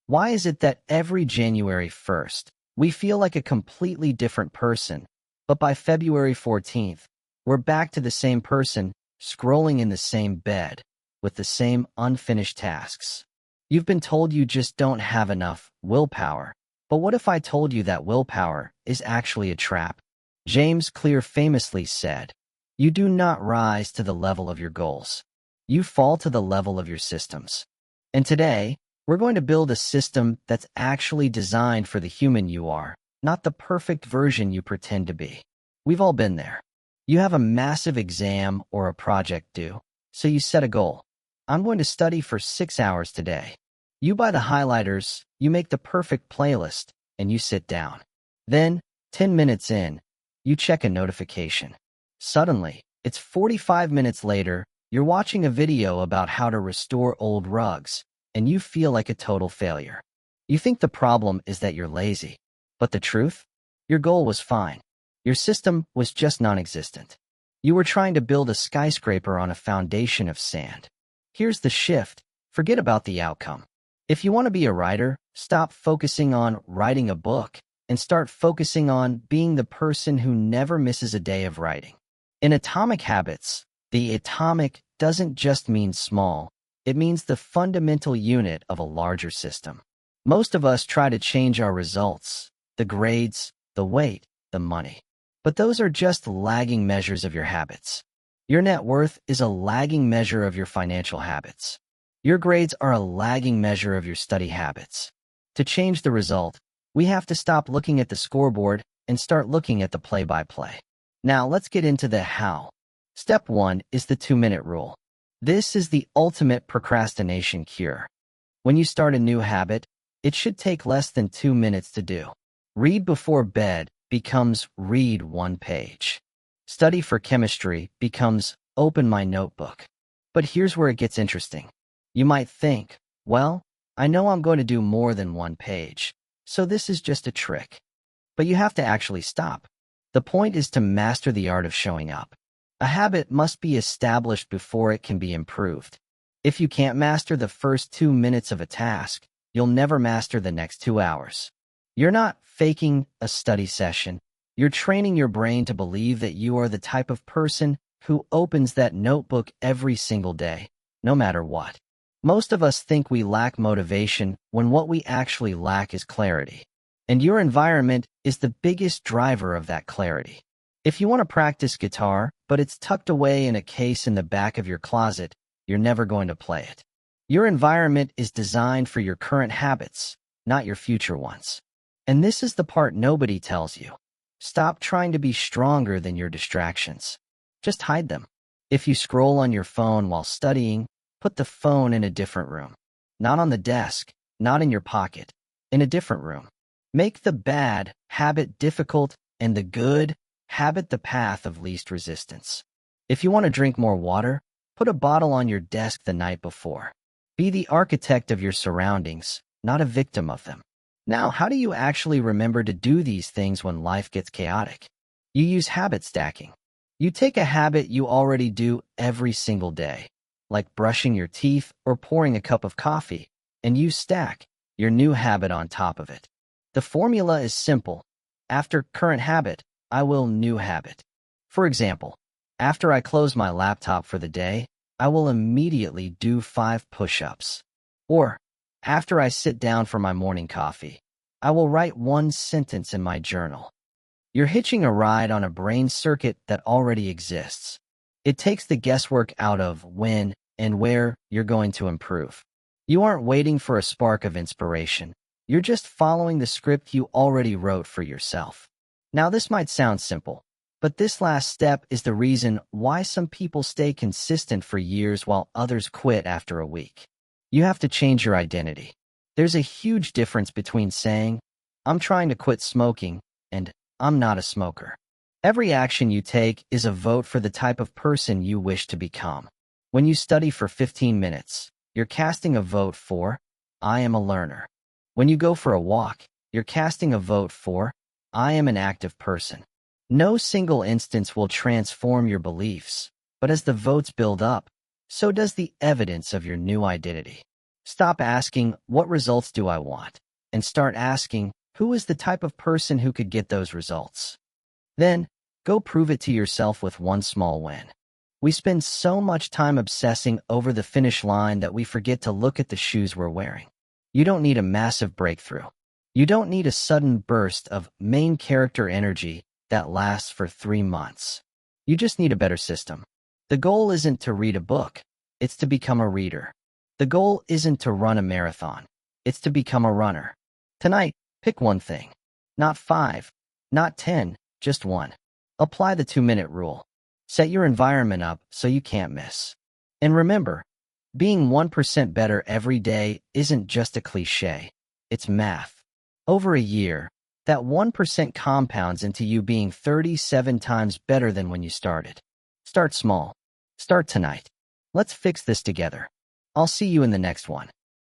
Why is it that every January 1st, we feel like a completely different person, but by February 14th, we're back to the same person, scrolling in the same bed, with the same unfinished tasks? You've been told you just don't have enough willpower. But what if I told you that willpower is actually a trap? James Clear famously said, "You do not rise to the level of your goals. You fall to the level of your systems." And today, we're going to build a system that's actually designed for the human you are, not the perfect version you pretend to be. We've all been there. You have a massive exam or a project due, so you set a goal. I'm going to study for 6 hours today. You buy the highlighters, you make the perfect playlist, and you sit down. Then, 10 minutes in, you check a notification. Suddenly, it's 45 minutes later, you're watching a video about how to restore old rugs, and you feel like a total failure. You think the problem is that you're lazy. But the truth? Your goal was fine. Your system was just non-existent. You were trying to build a skyscraper on a foundation of sand. Here's the shift. Forget about the outcome. If you want to be a writer, stop focusing on writing a book and start focusing on being the person who never misses a day of writing. In Atomic Habits, the atomic doesn't just mean small. It means the fundamental unit of a larger system. Most of us try to change our results, the grades, the weight, the money. But those are just lagging measures of your habits. Your net worth is a lagging measure of your financial habits. Your grades are a lagging measure of your study habits. To change the result, we have to stop looking at the scoreboard and start looking at the play-by-play. Now let's get into the how. Step 1 is the 2-minute rule. This is the ultimate procrastination cure. When you start a new habit, it should take less than 2 minutes to do. Read before bed becomes read one page. Study for chemistry becomes open my notebook. But here's where it gets interesting. You might think, well, I know I'm going to do more than one page, so this is just a trick. But you have to actually stop. The point is to master the art of showing up. A habit must be established before it can be improved. If you can't master the first 2 minutes of a task, you'll never master the next 2 hours. You're not faking a study session. You're training your brain to believe that you are the type of person who opens that notebook every single day, no matter what. Most of us think we lack motivation when what we actually lack is clarity. And your environment is the biggest driver of that clarity. If you want to practice guitar, but it's tucked away in a case in the back of your closet, you're never going to play it. Your environment is designed for your current habits, not your future ones. And this is the part nobody tells you. Stop trying to be stronger than your distractions. Just hide them. If you scroll on your phone while studying, put the phone in a different room. Not on the desk, not in your pocket, in a different room. Make the bad habit difficult and the good habit the path of least resistance. If you want to drink more water, put a bottle on your desk the night before. Be the architect of your surroundings, not a victim of them. Now, how do you actually remember to do these things when life gets chaotic? You use habit stacking. You take a habit you already do every single day, like brushing your teeth or pouring a cup of coffee, and you stack your new habit on top of it. The formula is simple. After current habit, I will new habit. For example, after I close my laptop for the day, I will immediately do 5 push-ups. Or, after I sit down for my morning coffee, I will write 1 sentence in my journal. You're hitching a ride on a brain circuit that already exists. It takes the guesswork out of when and where you're going to improve. You aren't waiting for a spark of inspiration. You're just following the script you already wrote for yourself. Now, this might sound simple, but this last step is the reason why some people stay consistent for years while others quit after a week. You have to change your identity. There's a huge difference between saying, "I'm trying to quit smoking," and "I'm not a smoker." Every action you take is a vote for the type of person you wish to become. When you study for 15 minutes, you're casting a vote for, "I am a learner." When you go for a walk, you're casting a vote for, "I am an active person." No single instance will transform your beliefs, but as the votes build up, so does the evidence of your new identity. Stop asking, what results do I want? And start asking, who is the type of person who could get those results? Then, go prove it to yourself with one small win. We spend so much time obsessing over the finish line that we forget to look at the shoes we're wearing. You don't need a massive breakthrough. You don't need a sudden burst of main character energy that lasts for 3 months. You just need a better system. The goal isn't to read a book, it's to become a reader. The goal isn't to run a marathon, it's to become a runner. Tonight, pick one thing. Not 5, not 10, just one. Apply the 2-minute rule. Set your environment up so you can't miss. And remember, being 1% better every day isn't just a cliche, it's math. Over a year, that 1% compounds into you being 37 times better than when you started. Start small. Start tonight. Let's fix this together. I'll see you in the next one.